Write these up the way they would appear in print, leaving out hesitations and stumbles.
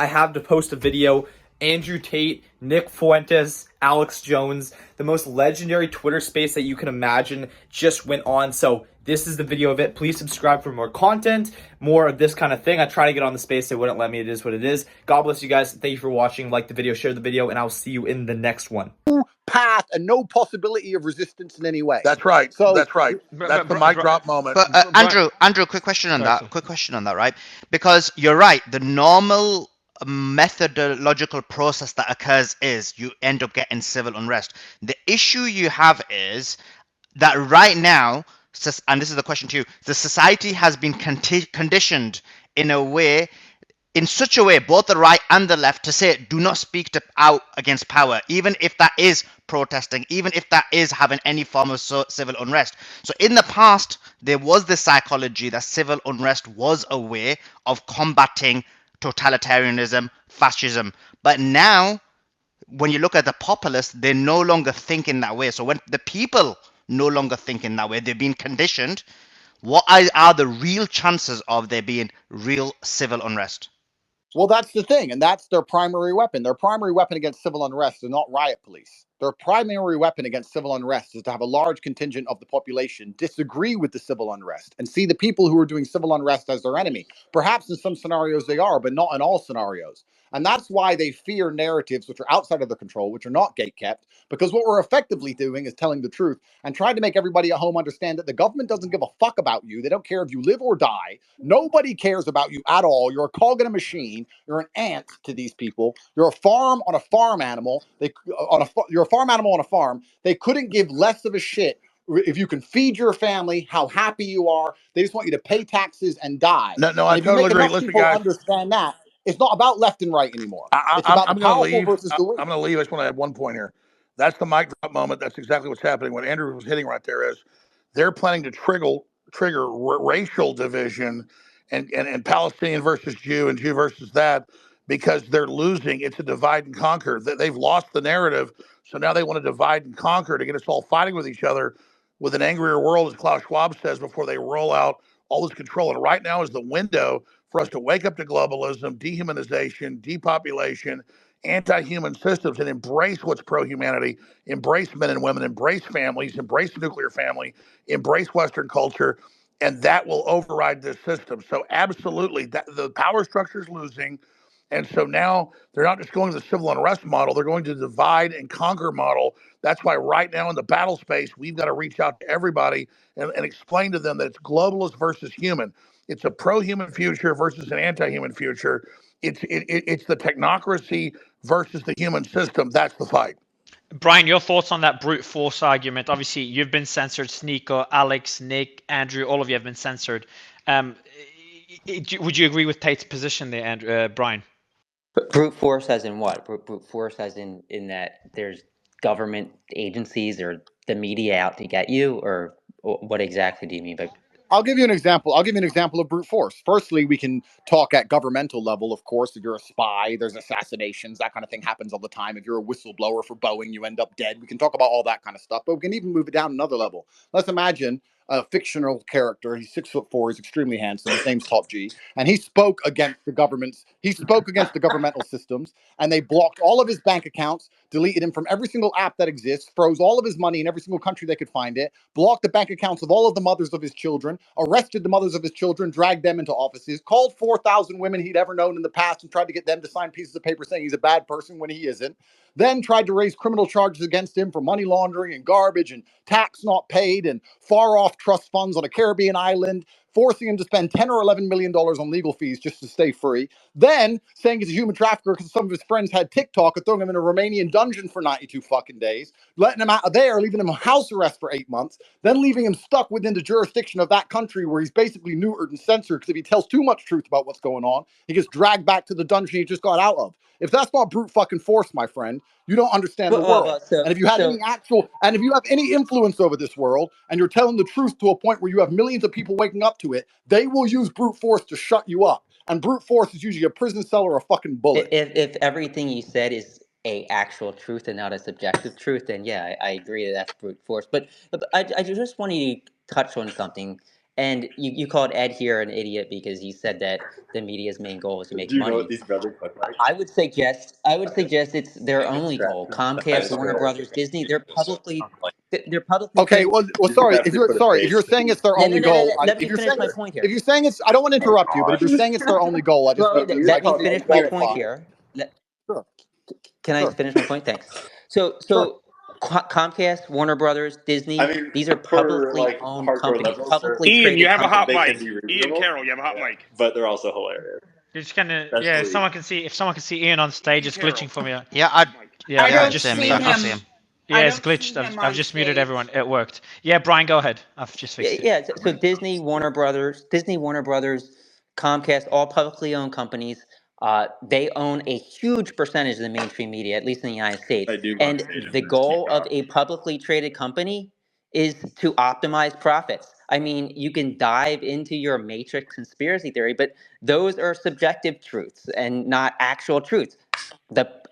I have to post a video. Andrew Tate, Nick Fuentes, Alex Jones, the most legendary Twitter space that you can imagine just went on. So this is the video of it. Please subscribe for more content, more of this kind of thing. I try to get on the space. They wouldn't let me. It is what it is. God bless you guys. Thank you for watching. Like the video, share the video, and I'll see you in the next one. Path and no possibility of resistance in any way. That's right. So that's right. That's the mic drop moment. But Andrew, quick question on that. Quick question on that, right? Because you're right. The normal methodological process that occurs is you end up getting civil unrest. The issue you have is that right now, and this is the question to you, the society has been conditioned in a way, in such a way, both the right and the left, to say do not speak out against power, even if that is protesting, even if that is having any form of civil unrest. So in the past, there was this psychology that civil unrest was a way of combating totalitarianism, fascism. But now, when you look at the populace, they're no longer thinking that way. So when the people no longer think in that way, they've been conditioned. What are the real chances of there being real civil unrest? Well, that's the thing, and that's their primary weapon. Their primary weapon against civil unrest is not riot police. Their primary weapon against civil unrest is to have a large contingent of the population disagree with the civil unrest and see the people who are doing civil unrest as their enemy. Perhaps in some scenarios they are, but not in all scenarios. And that's why they fear narratives which are outside of their control, which are not gatekept, because what we're effectively doing is telling the truth and trying to make everybody at home understand that the government doesn't give a fuck about you. They don't care if you live or die. Nobody cares about you at all. You're a cog in a machine. You're an ant to these people. You're a farm on a farm animal. You're a farm animal on a farm. They couldn't give less of a shit if you can feed your family, how happy you are. They just want you to pay taxes and die. No, I and if totally you make agree. enough Listen, people guys, understand that, it's not about left and right anymore. It's about I'm the going to powerful leave. versus the weak. I'm going to leave. I just want to add one point here. That's the mic drop moment. That's exactly what's happening. What Andrew was hitting right there is they're planning to trigger racial division and Palestinian versus Jew and Jew versus that, because they're losing. It's a divide and conquer. They've lost the narrative. So now they want to divide and conquer to get us all fighting with each other with an angrier world, as Klaus Schwab says, before they roll out all this control. And right now is the window for us to wake up to globalism, dehumanization, depopulation, anti-human systems, and embrace what's pro-humanity, embrace men and women, embrace families, embrace the nuclear family, embrace Western culture, and that will override this system. So absolutely, the power structure is losing. And so now they're not just going to the civil unrest model, they're going to the divide and conquer model. That's why right now in the battle space, we've got to reach out to everybody and explain to them that it's globalist versus human. It's a pro-human future versus an anti-human future. It's the technocracy versus the human system. That's the fight. Brian, your thoughts on that brute force argument? Obviously, you've been censored. Sneeko, Alex, Nick, Andrew, all of you have been censored. Would you agree with Tate's position there, Andrew, Brian? Brute force as in what? Brute force as in that there's government agencies or the media out to get you, or what exactly do you mean by? I'll give you an example. I'll give you an example of brute force. Firstly, we can talk at governmental level, of course. If you're a spy, there's assassinations. That kind of thing happens all the time. If you're a whistleblower for Boeing, you end up dead. We can talk about all that kind of stuff, but we can even move it down another level. Let's imagine a fictional character. He's 6'4". He's extremely handsome. His name's Top G, and he spoke against the governments. He spoke against the governmental systems, and they blocked all of his bank accounts, deleted him from every single app that exists, froze all of his money in every single country they could find it, blocked the bank accounts of all of the mothers of his children, arrested the mothers of his children, dragged them into offices, called 4,000 women he'd ever known in the past and tried to get them to sign pieces of paper saying he's a bad person when he isn't, then tried to raise criminal charges against him for money laundering and garbage and tax not paid and far off trust funds on a Caribbean island, forcing him to spend $10 or $11 million on legal fees just to stay free, then saying he's a human trafficker because some of his friends had TikTok and throwing him in a Romanian dungeon for 92 fucking days, letting him out of there, leaving him on house arrest for 8 months, then leaving him stuck within the jurisdiction of that country where he's basically neutered and censored because if he tells too much truth about what's going on, he gets dragged back to the dungeon he just got out of. If that's not brute fucking force, my friend, you don't understand the world. And if you have if you have any influence over this world and you're telling the truth to a point where you have millions of people waking up to it, they will use brute force to shut you up. And brute force is usually a prison cell or a fucking bullet. If everything you said is a actual truth and not a subjective truth, then yeah, I agree that that's brute force. But I just want to touch on something. And you called Ed here an idiot because he said that the media's main goal is to make Do you know money. what these brothers look like? I would suggest it's their only goal. Comcast, Warner Brothers, Disney, they're publicly Okay, traded. well, You sorry. have If to put a you're face to saying these. it's their No, only goal, Let me finish my point here. if you're saying it's, I don't want to Oh interrupt you, but if you're gosh. saying it's their only goal, I just Well, need to, let me I just need finish to my point clarify. here. Sure, Can I sure, finish my point? Thanks. So sure. Comcast, Warner Brothers, Disney, I mean, these are for publicly like owned hardcore companies, liberals, publicly Ian, you traded have a hot companies. they can mic. be Ian reasonable. Carroll, you have a hot Yeah, mic. but they're also hilarious. You're just gonna, yeah. If Especially someone can see, Ian on stage, it's Carroll. glitching for me. Yeah, Yeah, I yeah, don't I've it's just, him. see Yeah, I can't I've, see him. him. yeah, I it's don't see glitched. him I've on just muted stage. everyone. It worked. Yeah, Brian, go ahead. I've just fixed it. Yeah. So Disney, Warner Brothers, Comcast, all publicly owned companies. They own a huge percentage of the mainstream media, at least in the United States. I do go on And stage and the then keep goal of going. a publicly traded company is to optimize profits. I mean, you can dive into your matrix conspiracy theory, but those are subjective truths and not actual truths.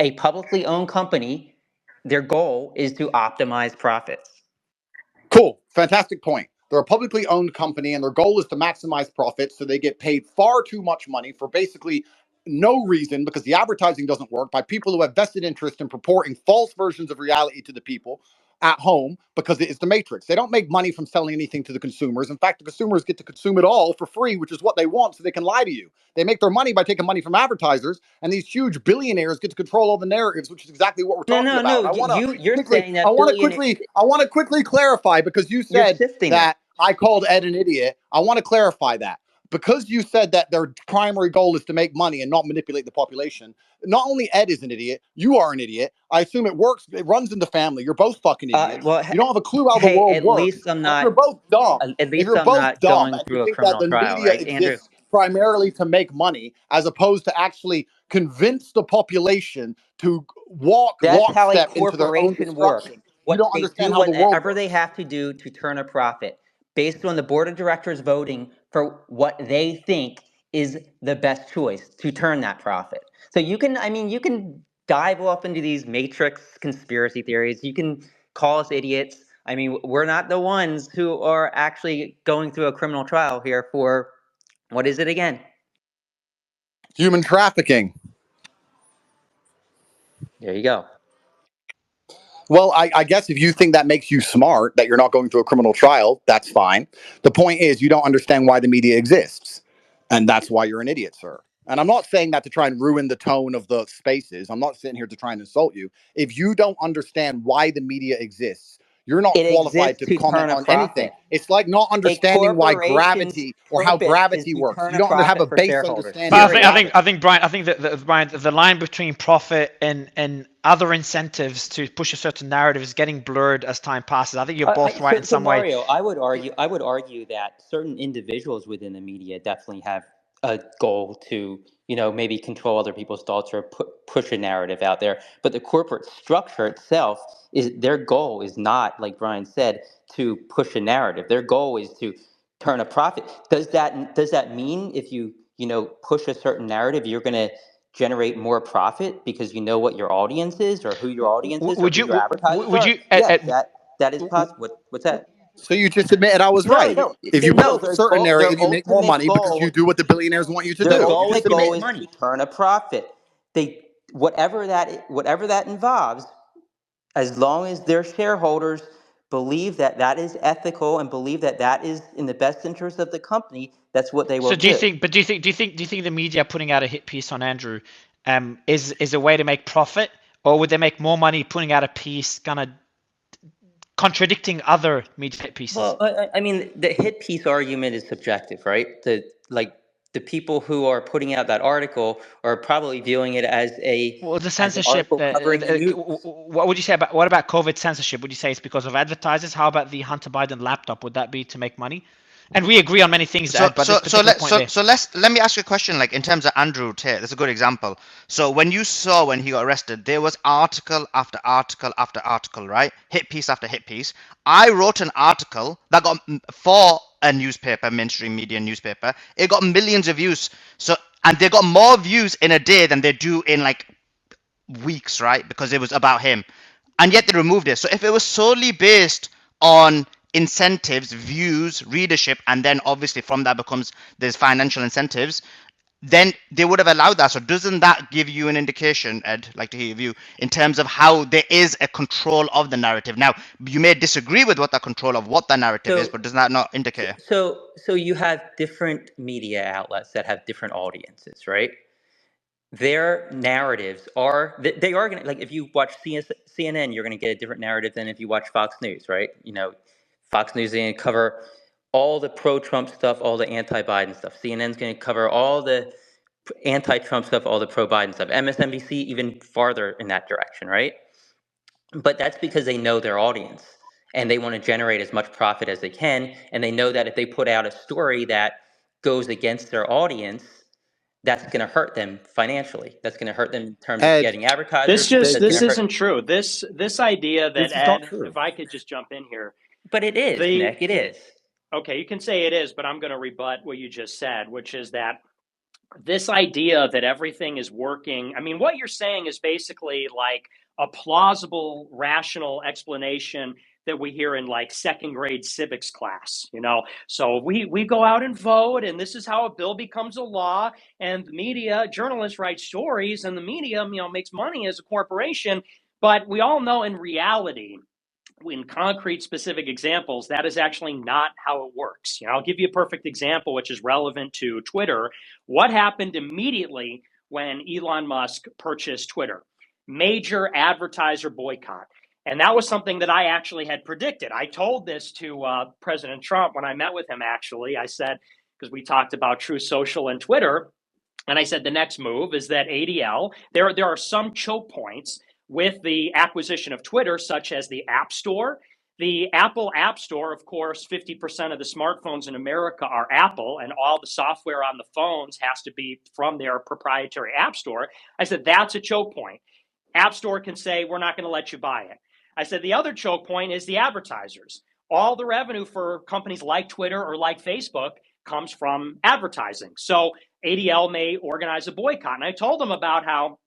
A publicly owned company, their goal is to optimize profits. Cool. Fantastic point. They're a publicly owned company and their goal is to maximize profits. So they get paid far too much money for basically no reason because the advertising doesn't work by people who have vested interest in purporting false versions of reality to the people at home because it is the matrix. They don't make money from selling anything to the consumers. In fact, the consumers get to consume it all for free, which is what they want so they can lie to you. They make their money by taking money from advertisers, and these huge billionaires get to control all the narratives, which is exactly what we're talking about. I want You're saying that I want to quickly clarify because you you're said sifting it. that I called Ed an idiot. I want to clarify that because you said that their primary goal is to make money and not manipulate the population. Not only Ed is an idiot, you are an idiot. I assume it works. It runs in the family. You're both fucking idiots. You don't have a clue how the world At works. least I'm And if not. you're both dumb, At if least you're I'm both not dumb going and you through a think that criminal the trial, media right, Andrew? exists primarily to make money as opposed to actually convince the population to walk That's how a lockstep into their own corporation works. destruction, you What don't they understand do, how the world whatever works. they have to do to turn a profit, based on the board of directors voting for what they think is the best choice to turn that profit. So you can dive off into these matrix conspiracy theories. You can call us idiots. I mean, we're not the ones who are actually going through a criminal trial here for, what is it again? Human trafficking. There you go. Well, I guess if you think that makes you smart, that you're not going through a criminal trial, that's fine. The point is, you don't understand why the media exists. And that's why you're an idiot, sir. And I'm not saying that to try and ruin the tone of the spaces. I'm not sitting here to try and insult you. If you don't understand why the media exists, you're not It qualified exists to to comment turn a on anything. profit. It's like not A understanding why corporation's gravity or how purpose is gravity to works. turn You a don't have a profit for base shareholders. understanding But of gravity. I think Brian, Brian, the line between profit and other incentives to push a certain narrative is getting blurred as time passes. I think you're both right in some way. Mario, I would argue that certain individuals within the media definitely have a goal to, maybe control other people's thoughts or push a narrative out there. But the corporate structure itself their goal is not, like Brian said, to push a narrative. Their goal is to turn a profit. Does that mean if you push a certain narrative, you're going to generate more profit because you know what your audience is or who your audience is or Would who you your advertisers would are? you Yes, that is possible. What's that? So you just admitted I was No, right. no, If you no. push a certain Their narrative, you make more ultimate money because you goal, do what the billionaires want you to their do. You just ultimate goal admitted. is to turn a profit. They whatever that involves, as long as their shareholders believe that that is ethical and believe that that is in the best interest of the company, that's what they will So do you do. think? But do you think the media putting out a hit piece on Andrew, is a way to make profit, or would they make more money putting out a piece kind of contradicting other media hit pieces? Well, I mean, the hit piece argument is subjective, right? The people who are putting out that article are probably viewing it as Well, the an censorship. article covering the news. What would you say about COVID censorship? Would you say it's because of advertisers? How about the Hunter Biden laptop? Would that be to make money? And we agree on many things, Ed, but this particular point there. Let me ask you a question. Like in terms of Andrew Tate, that's a good example. So when you saw when he got arrested, there was article after article after article, right? Hit piece after hit piece. I wrote an article that got for a newspaper, mainstream media newspaper. It got millions of views. So and they got more views in a day than they do in like weeks, right? Because it was about him, and yet they removed it. So if it was solely based on incentives, views, readership, and then obviously from that there's financial incentives, then they would have allowed that. So doesn't that give you an indication, Ed, like to hear your view, in terms of how there is a control of the narrative? Now, you may disagree with what the control of what the narrative is, So, but does that not indicate? so you have different media outlets that have different audiences, right? Their narratives are they are going to, like, if you watch CNN, you're going to get a different narrative than if you watch Fox News, right? Fox News is going to cover all the pro-Trump stuff, all the anti-Biden stuff. CNN's going to cover all the anti-Trump stuff, all the pro-Biden stuff. MSNBC even farther in that direction, right? But that's because they know their audience and they want to generate as much profit as they can, and they know that if they put out a story that goes against their audience, that's going to hurt them financially. That's going to hurt them in terms of Ed, getting advertisers. the, This That's going to isn't hurt. true. This idea that this is not Ed, true. if I could just jump in here, But it is, the Nick. It is. okay, you can say it is, but I'm going to rebut what you just said, which is that this idea that everything is working. I mean, what you're saying is basically like a plausible, rational explanation that we hear in like second grade civics class, So we go out and vote, and this is how a bill becomes a law, and the media, journalists write stories, and the media, makes money as a corporation. But we all know in reality, in concrete specific examples, that is actually not how it works. I'll give you a perfect example, which is relevant to Twitter. What happened immediately when Elon Musk purchased Twitter? Major advertiser boycott. And that was something that I actually had predicted. I told this to President Trump when I met with him, actually. I said, because we talked about True Social and Twitter, and I said the next move is that ADL, there are some choke points with the acquisition of Twitter, such as the App Store. The Apple App Store, of course, 50% of the smartphones in America are Apple, and all the software on the phones has to be from their proprietary App Store. I said, that's a choke point. App Store can say, we're not going to let you buy it. I said, the other choke point is the advertisers. All the revenue for companies like Twitter or like Facebook comes from advertising. So ADL may organize a boycott. And I told them about how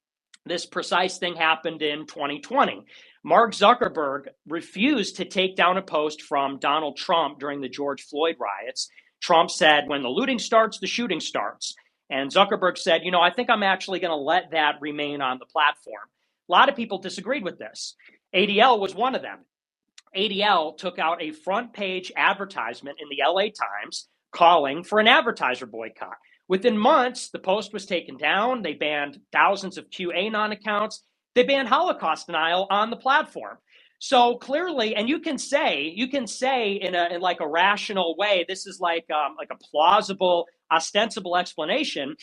this precise thing happened in 2020. Mark Zuckerberg refused to take down a post from Donald Trump during the George Floyd riots. Trump said, when the looting starts, the shooting starts. And Zuckerberg said, I think I'm actually going to let that remain on the platform. A lot of people disagreed with this. ADL was one of them. ADL took out a front page advertisement in the LA Times calling for an advertiser boycott. Within months, the post was taken down. They banned thousands of QAnon accounts. They banned Holocaust denial on the platform. So clearly, and you can say in like a rational way, this is like a plausible, ostensible explanation.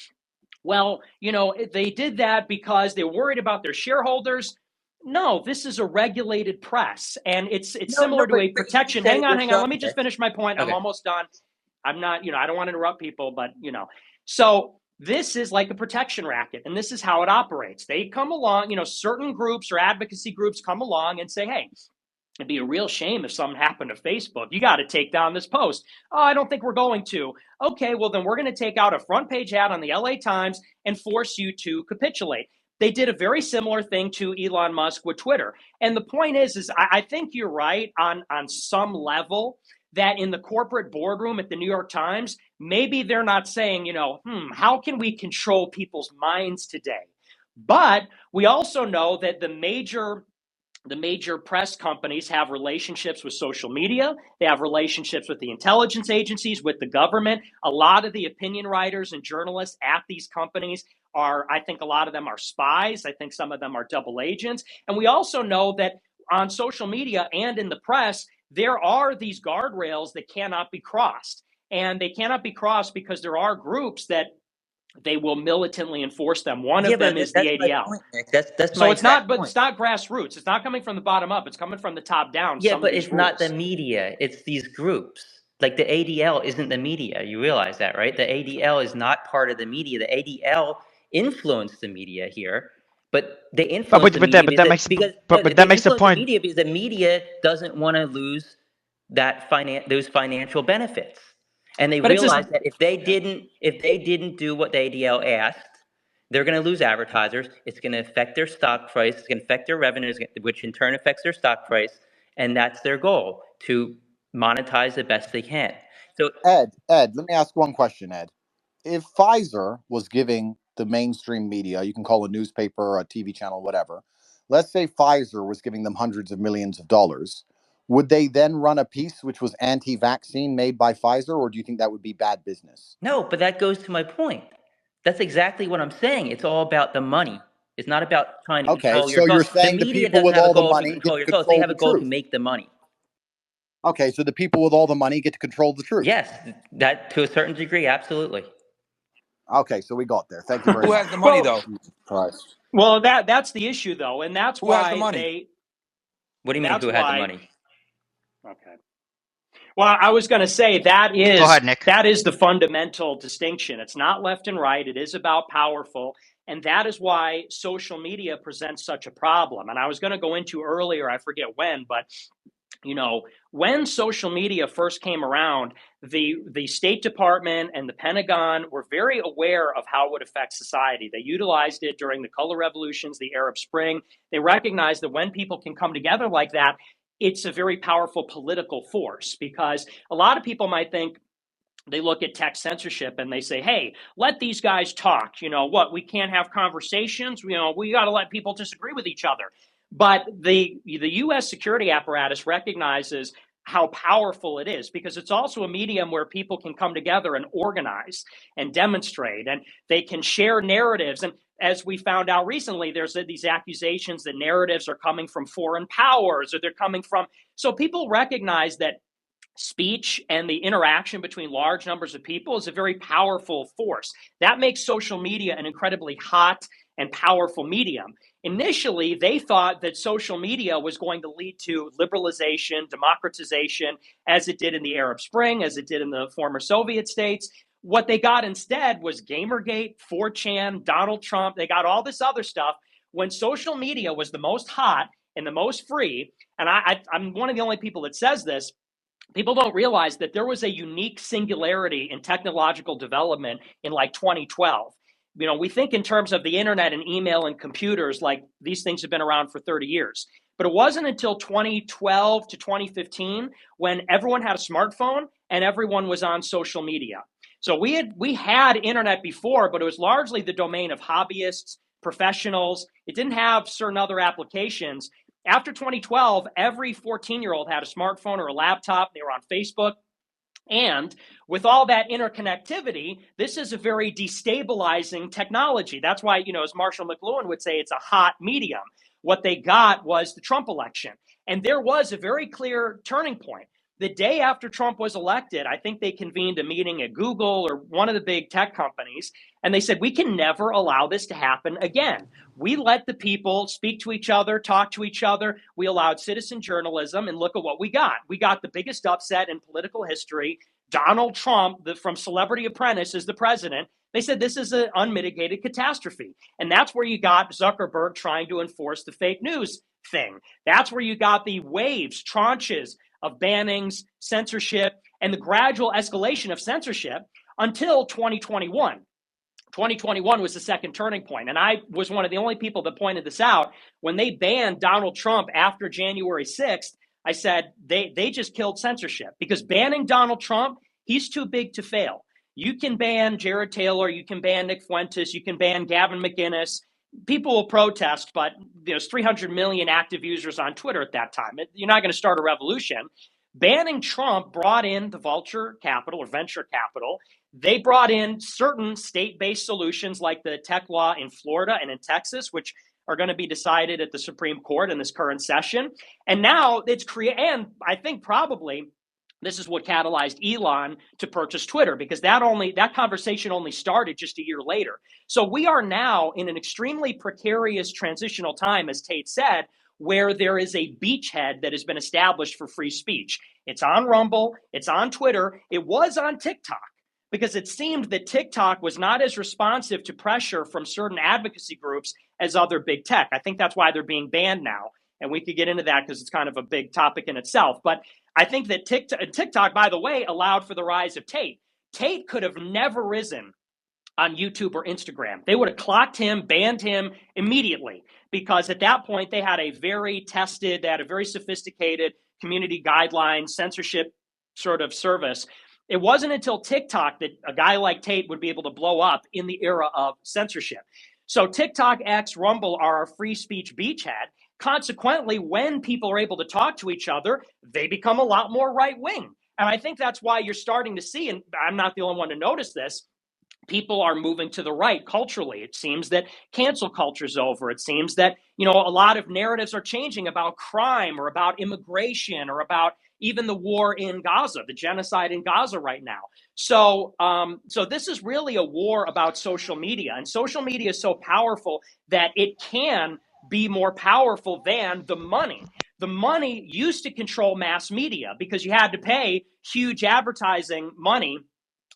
Well, they did that because they're worried about their shareholders. No, this is a regulated press, and it's similar to a protection. Hang on. Let me just finish my point. Okay. I'm almost done. I'm not, I don't want to interrupt people, but so this is like a protection racket, and this is how it operates. They come along, certain groups or advocacy groups come along and say, hey, it'd be a real shame if something happened to Facebook. You got to take down this post. Oh, I don't think we're going to. Okay, well, then we're going to take out a front page ad on the LA Times and force you to capitulate. They did a very similar thing to Elon Musk with Twitter. And the point is I think you're right on some level that in the corporate boardroom at the New York Times, maybe they're not saying, how can we control people's minds today? But we also know that the major press companies have relationships with social media. They have relationships with the intelligence agencies, with the government. A lot of the opinion writers and journalists at these companies I think a lot of them are spies. I think some of them are double agents. And we also know that on social media and in the press, there are these guardrails that cannot be crossed. And they cannot be crossed because there are groups that they will militantly enforce them. One of them is the ADL. Point, Nick. That's so my it's not, but point. it's not grassroots. It's not coming from the bottom up. It's coming from the top down. Yeah, but it's not the media. It's these groups. Like the ADL isn't the media. You realize that, right? The ADL is not part of the media. The ADL influenced the media here, but they influence the media because the media doesn't want to lose those financial benefits. And they realize that if they didn't do what the ADL asked, they're going to lose advertisers. It's going to affect their stock price. It's going to affect their revenues, which in turn affects their stock price. And that's their goal, to monetize the best they can. So Ed, let me ask one question, Ed. If Pfizer was giving the mainstream media, you can call a newspaper, a TV channel, whatever, let's say Pfizer was giving them hundreds of millions of dollars, would they then run a piece which was anti-vaccine made by Pfizer, or do you think that would be bad business? no, but that goes to my point. That's exactly what I'm saying. It's all about the money. It's not about trying to Okay, control your so you're thoughts. The saying the media people doesn't with have a all the goal to money get control to your thoughts. They control have a the goal to truth. make the money. Okay, so the people with all the money get to control the truth. Yes, that to a certain degree, absolutely. Okay, so we got there. Thank you very Who much. has the money Well, though? Jesus Christ. well, that's the issue though, and that's Who has the why money? they. What do you mean, That's who has the why. money? Okay. Well, I was going to say Go ahead, Nick. that is the fundamental distinction. It's not left and right. It is about powerful, and that is why social media presents such a problem. And I was going to go into earlier, I forget when, but when social media first came around, the State Department and the Pentagon were very aware of how it would affect society. They utilized it during the color revolutions, the Arab Spring. They recognized that when people can come together like that, it's a very powerful political force, because a lot of people might think, they look at tech censorship and they say, hey, let these guys talk. We can't have conversations. We got to let people disagree with each other. But the U.S. security apparatus recognizes how powerful it is, because it's also a medium where people can come together and organize and demonstrate, and they can share narratives. And as we found out recently, there's these accusations that narratives are coming from foreign powers, or they're coming from. So people recognize that speech and the interaction between large numbers of people is a very powerful force. That makes social media an incredibly hot and powerful medium. Initially, they thought that social media was going to lead to liberalization, democratization, as it did in the Arab Spring, as it did in the former Soviet states. What they got instead was Gamergate, 4chan, Donald Trump. They got all this other stuff when social media was the most hot and the most free. And I'm one of the only people that says this. People don't realize that there was a unique singularity in technological development in like 2012. We think in terms of the internet and email and computers, like these things have been around for 30 years. But it wasn't until 2012 to 2015 when everyone had a smartphone and everyone was on social media. So we had internet before, but it was largely the domain of hobbyists, professionals. It didn't have certain other applications. After 2012, every 14-year-old had a smartphone or a laptop. They were on Facebook. And with all that interconnectivity, this is a very destabilizing technology. That's why, as Marshall McLuhan would say, it's a hot medium. What they got was the Trump election. And there was a very clear turning point. The day after Trump was elected, I think they convened a meeting at Google or one of the big tech companies, and they said, we can never allow this to happen again. We let the people speak to each other, talk to each other. We allowed citizen journalism, and look at what we got. We got the biggest upset in political history. Donald Trump, from Celebrity Apprentice, is the president. They said this is an unmitigated catastrophe. And that's where you got Zuckerberg trying to enforce the fake news thing. That's where you got the waves, tranches of bannings, censorship, and the gradual escalation of censorship until 2021. 2021 was the second turning point. And I was one of the only people that pointed this out. When they banned Donald Trump after January 6th, I said they just killed censorship, because banning Donald Trump, he's too big to fail. You can ban Jared Taylor, you can ban Nick Fuentes, you can ban Gavin McInnes. People will protest, but there's 300 million active users on Twitter at that time. You're not going to start a revolution. Banning Trump brought in the vulture capital or venture capital. They brought in certain state-based solutions like the tech law in Florida and in Texas, which are going to be decided at the Supreme Court in this current session. And now it's and I think probably this is what catalyzed Elon to purchase Twitter, because that conversation only started just a year later. So we are now in an extremely precarious transitional time, as Tate said, where there is a beachhead that has been established for free speech. It's on Rumble, it's on Twitter, it was on TikTok, because it seemed that TikTok was not as responsive to pressure from certain advocacy groups as other big tech. I think that's why they're being banned now. And we could get into that because it's kind of a big topic in itself. But I think that TikTok, by the way, allowed for the rise of Tate. Tate could have never risen on YouTube or Instagram. They would have clocked him, banned him immediately, because at that point they had a very tested, they had a very sophisticated community guidelines, censorship sort of service. It wasn't until TikTok that a guy like Tate would be able to blow up in the era of censorship. So TikTok, X, Rumble are our free speech beachhead. Consequently, when people are able to talk to each other, they become a lot more right wing. And I think that's why you're starting to see, and I'm not the only one to notice this, people are moving to the right culturally. It seems that cancel culture's over. It seems that, a lot of narratives are changing about crime or about immigration or about even the war in Gaza, the genocide in Gaza right now. So this is really a war about social media, and social media is so powerful that it can be more powerful than the money. The money used to control mass media because you had to pay huge advertising money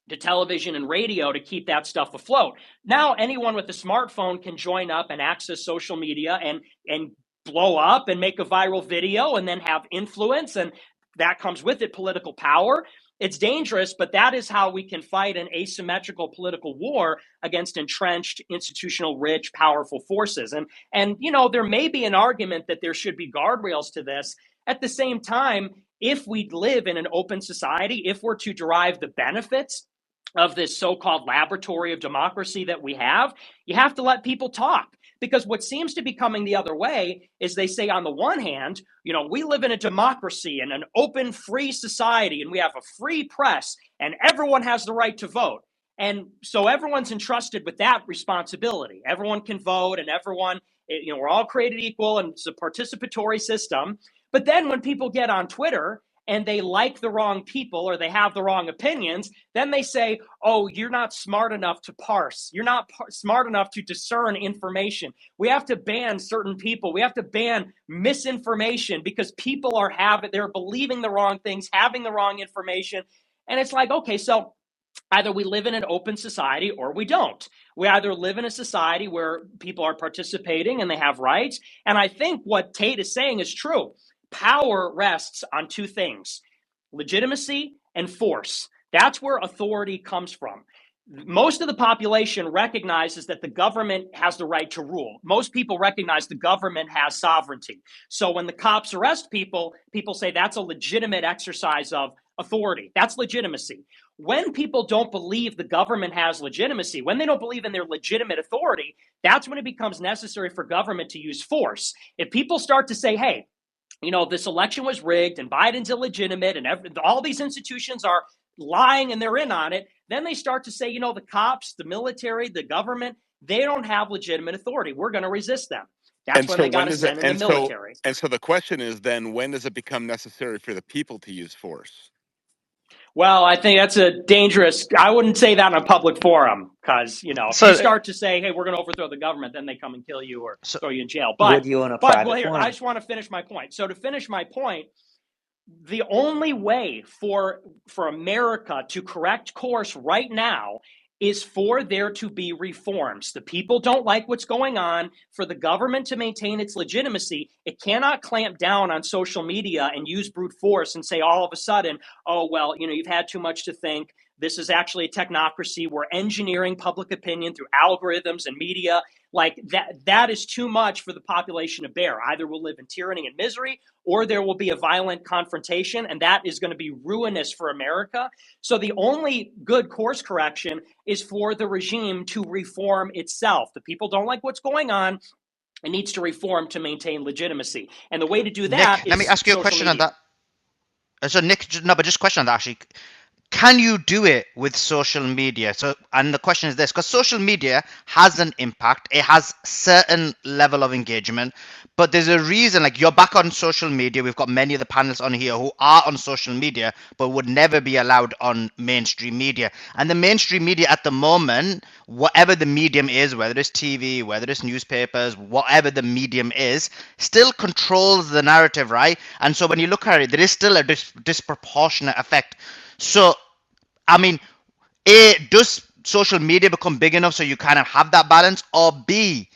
to television and radio to keep that stuff afloat. Now anyone with a smartphone can join up and access social media and blow up and make a viral video and then have influence, and that comes with it political power. It's dangerous, but that is how we can fight an asymmetrical political war against entrenched, institutional, rich, powerful forces. And there may be an argument that there should be guardrails to this. At the same time, if we live in an open society, if we're to derive the benefits of this so-called laboratory of democracy that we have, you have to let people talk. Because what seems to be coming the other way is they say, on the one hand, we live in a democracy and an open, free society, and we have a free press, and everyone has the right to vote. And so everyone's entrusted with that responsibility. Everyone can vote, and everyone, we're all created equal, and it's a participatory system. But then when people get on Twitter and they like the wrong people or they have the wrong opinions, then they say, oh, you're not smart enough to parse. You're not smart enough to discern information. We have to ban certain people. We have to ban misinformation because people they're believing the wrong things, having the wrong information. And it's like, okay, so either we live in an open society or we don't. We either live in a society where people are participating and they have rights. And I think what Tate is saying is true. Power rests on two things: legitimacy and force. That's where authority comes from. Most of the population recognizes that the government has the right to rule. Most people recognize the government has sovereignty. So when the cops arrest people, people say that's a legitimate exercise of authority. That's legitimacy. When people don't believe the government has legitimacy, when they don't believe in their legitimate authority, that's when it becomes necessary for government to use force. If people start to say, hey, this election was rigged and Biden's illegitimate and all these institutions are lying and they're in on it, then they start to say, the cops, the military, the government, they don't have legitimate authority. We're going to resist them. That's when they got to send in the military. And so the question is then, when does it become necessary for the people to use force? Well, I think that's a dangerous, I wouldn't say that in a public forum because, if you start to say, hey, we're going to overthrow the government, then they come and kill you or throw you in jail. But, would you in a private here, forum? I just want to finish my point. So to finish my point, the only way for America to correct course right now is for there to be reforms. The people don't like what's going on. For the government to maintain its legitimacy, it cannot clamp down on social media and use brute force and say all of a sudden, oh, well, you've had too much to think. This is actually a technocracy. We're engineering public opinion through algorithms and media. Like that is too much for the population to bear. Either we'll live in tyranny and misery, or there will be a violent confrontation, and that is going to be ruinous for America. So the only good course correction is for the regime to reform itself. The people don't like what's going on. It needs to reform to maintain legitimacy. And the way to do that Nick, is let me ask you a question media. on that. So Nick, no, but just a question on that actually. Can you do it with social media? So, and the question is this, because social media has an impact, it has certain level of engagement, but there's a reason, like you're back on social media. We've got many of the panelists on here who are on social media, but would never be allowed on mainstream media. And the mainstream media at the moment, whatever the medium is, whether it's TV, whether it's newspapers, whatever the medium is, still controls the narrative, right? And so when you look at it, there is still a disproportionate effect. So, I mean, A, does social media become big enough so you kind of have that balance? Or B,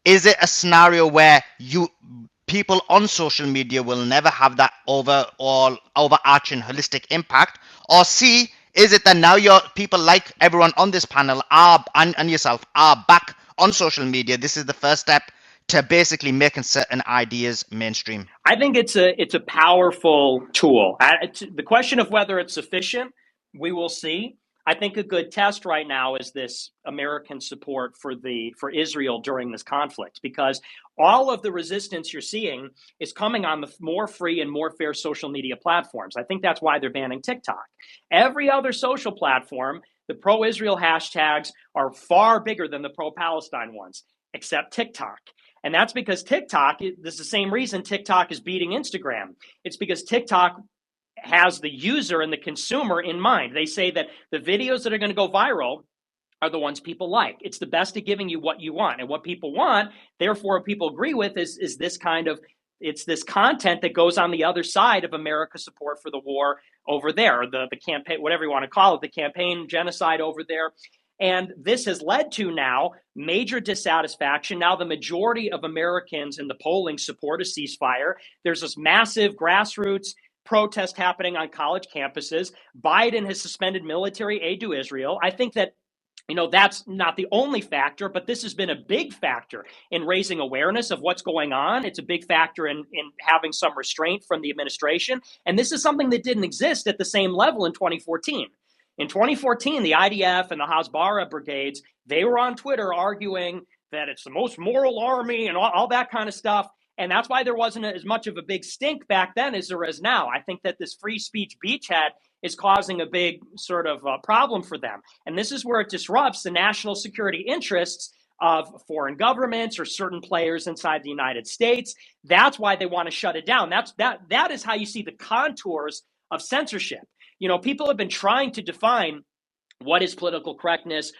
is it a scenario where people on social media will never have that overarching holistic impact? Or C, is it that now your people like everyone on this panel and yourself are back on social media? This is the first step to basically making certain ideas mainstream? I think it's a powerful tool. The question of whether it's sufficient, we will see. I think a good test right now is this American support for Israel during this conflict, because all of the resistance you're seeing is coming on the more free and more fair social media platforms. I think that's why they're banning TikTok. Every other social platform, the pro-Israel hashtags are far bigger than the pro-Palestine ones, except TikTok. And that's because TikTok, this is the same reason TikTok is beating Instagram. It's because TikTok has the user and the consumer in mind. They say that the videos that are going to go viral are the ones people like. It's the best at giving you what you want. And what people want, therefore, what people agree with is this kind of, it's this content that goes on the other side of America's support for the war over there, the campaign, whatever you want to call it, the campaign genocide over there. And this has led to now major dissatisfaction. Now the majority of Americans in the polling support a ceasefire. There's this massive grassroots protest happening on college campuses. Biden has suspended military aid to Israel. I think that, that's not the only factor, but this has been a big factor in raising awareness of what's going on. It's a big factor in having some restraint from the administration. And this is something that didn't exist at the same level in 2014. In 2014, the IDF and the Hasbara brigades, they were on Twitter arguing that it's the most moral army and all that kind of stuff. And that's why there wasn't as much of a big stink back then as there is now. I think that this free speech beachhead is causing a big sort of problem for them. And this is where it disrupts the national security interests of foreign governments or certain players inside the United States. That's why they want to shut it down. That is how you see the contours of censorship. People have been trying to define what is political correctness.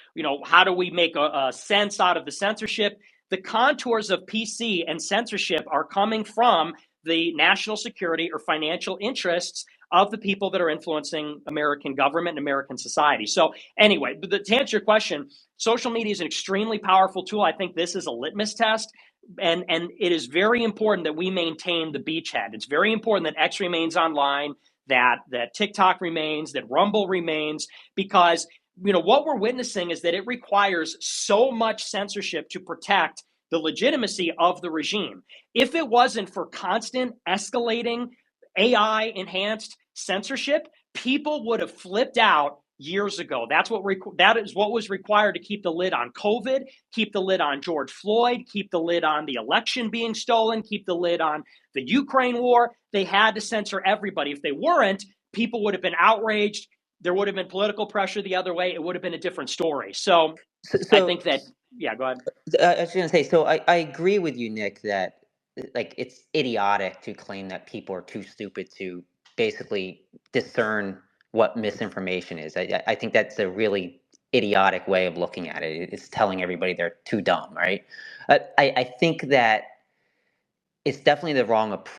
How do we make a sense out of the censorship? The contours of PC and censorship are coming from the national security or financial interests of the people that are influencing American government and American society. So anyway, to answer your question, social media is an extremely powerful tool. I think this is a litmus test. And it is very important that we maintain the beachhead. It's very important that X remains online, that TikTok remains, that Rumble remains, because what we're witnessing is that it requires so much censorship to protect the legitimacy of the regime. If it wasn't for constant escalating AI enhanced censorship, people would have flipped out years ago. That is what was required to keep the lid on COVID, keep the lid on George Floyd, keep the lid on the election being stolen, keep the lid on the Ukraine war. They had to censor everybody. If they weren't, people would have been outraged. There would have been political pressure the other way. It would have been a different story. So I think that, yeah, go ahead. I was going to say, so I agree with you, Nick, that it's idiotic to claim that people are too stupid to basically discern what misinformation is. I think that's a really idiotic way of looking at it. It's telling everybody they're too dumb, right? I think that it's definitely the wrong approach.